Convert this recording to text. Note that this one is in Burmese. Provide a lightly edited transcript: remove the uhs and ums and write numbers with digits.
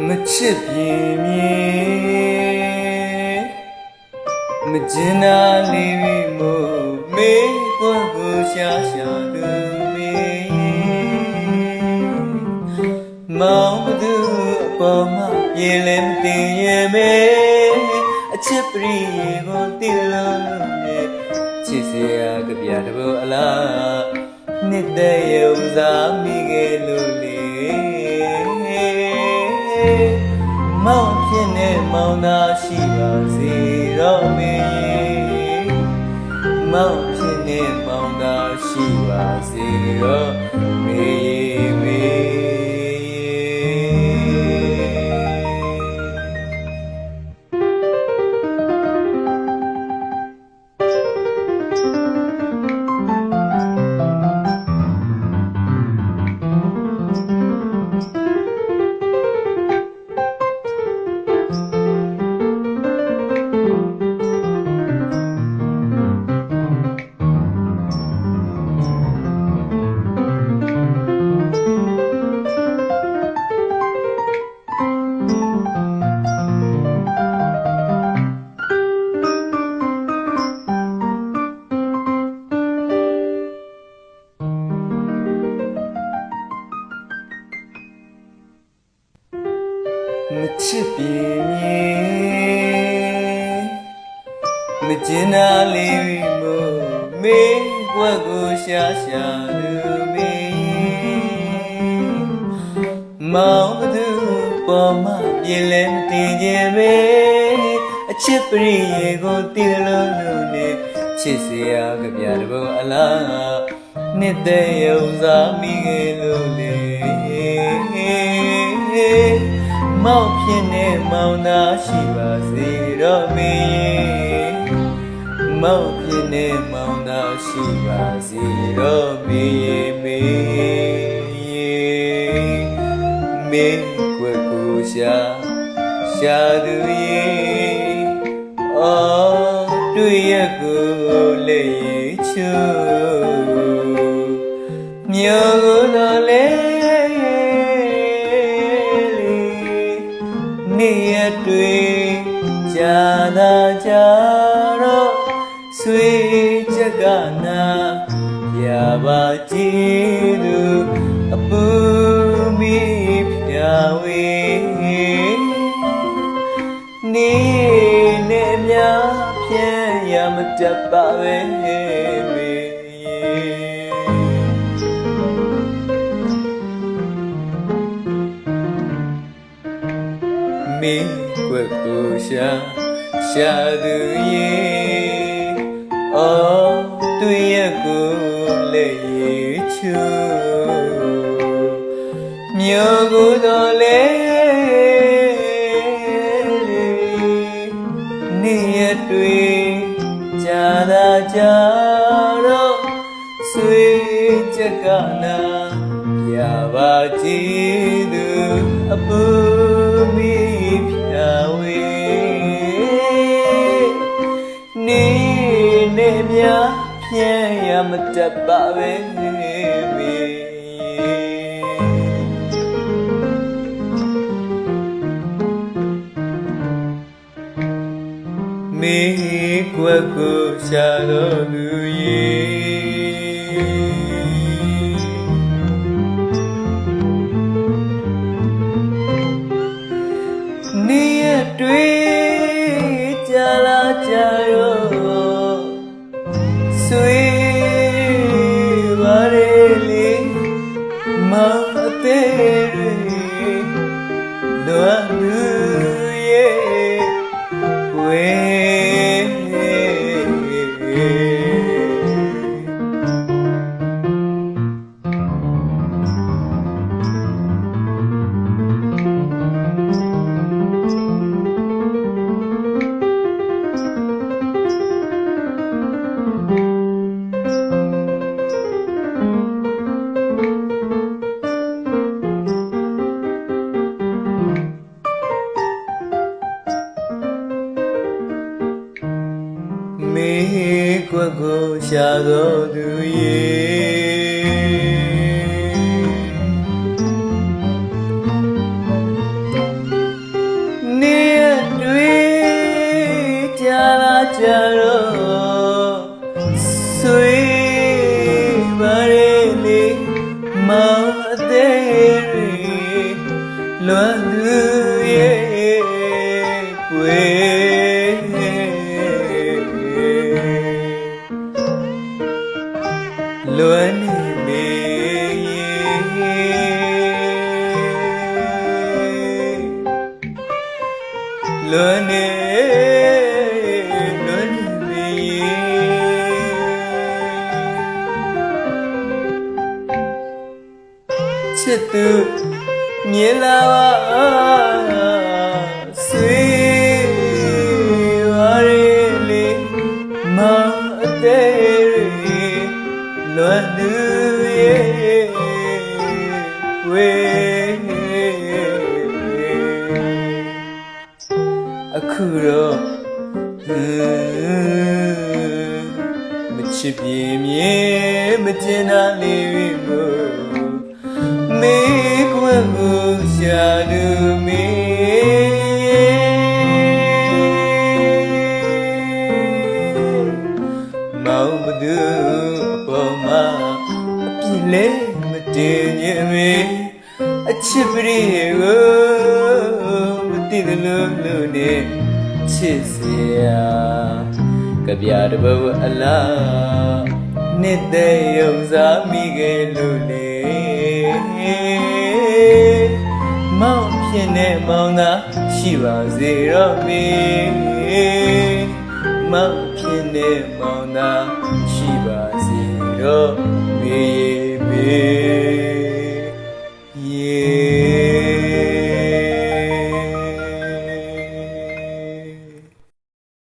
မချစ်ပြင်းမြင်မကျင်နာလေးပြီးမို့မေးကွက်ကိုရှာရှာသူမေးမောင်ဘသူအပေါ်မှာပြေလဲမတင်ရဲ့မေအချစ်ပရိယေကိုတိလို့နေချစ်စရာကြပြတဘောအလားနှစ်သက်ရုံစားမိခဲ့လို့လေမောင်ဖြစ်နေမောင်သာရှိပါစေတော့မေမောင်ဖြစ်နေမောင်သာရှိပါစေတော့မေမချစ်ပြင်းမြင်မကျင်နာလေးပြီးမို့မေးကွက်ကိုရှာရှာသူမေးမောင်ဘသူပေါ်မှာပြင်လဲမတင်ခြင်းပဲအချစ်ပရိယေကိုတည်လို့လို့နေချစ်စရာကြပြတဘောအလားနှစ်သက်ရုံစားမိခဲ့လို့လေမောင်ဖြစ်နေမောင်သာရှိပါစေတော့မေမောင်ဖြစ်နေမောင်သာရှိပါစေတော့မေကွယ်ကိုရှာသူရေအော်တွေ့ရကိုလေချူမြို့ကိုတော့လေနေ့ရက်တွေကြာသာကြာတော့ဆွေချက်ကနာပြပါကြည်သူအပူမိဖြာဝေနေ့နဲ့များဖြန့်ရမတတ်ပါပဲမေကွယ်ကိုရှာသူရေအော်တွေ့ရကိုလေချူမြို့ကိုတော့လေနေ့ရက်တွေကြာသာကြာတော့ဆွေချက်ကနာရပါကြည်သူအပူမိဖြာဝေနေ့နဲ့များဖြန့်ရမတတ်ပါပဲမေကွယ်ကိုရှာတော်လူရေနေ့ရက်တွေကြာလာကြာရောဆွေပါရေလေမအသေးလွမ်းလူရဲ့ဝေမေကွက်ကိုရှာတော်သူရေန မောင်အသေးလွန်လူရဲ့ကွယ်လွန်နေမေလွန်နေချစ်သူမြင်လာပါဆွေပါရေလေမောင်အသေးလွန်လူရဲ့ဝေအခုတော့မချစ်ပြေမြေမကျင်တာလေးကိုမေကွယ်ကိုရှာလူမေမောင်ဘဒူအပေါ်မှာအပြည့်လဲမတင်ရင်မေအချစ်ပရိကိုမသိတယ်လို့နေချစ်စရာကဗျာတပုတ်အလားနှစ်သက်ရုံစားမိခဲ့လို့လေမောင်ဖြစ်နေမောင်သာရှိပါစေတော့မေမောင်ဖြစ်နေမောင်သာရှိပါစေတော့မေ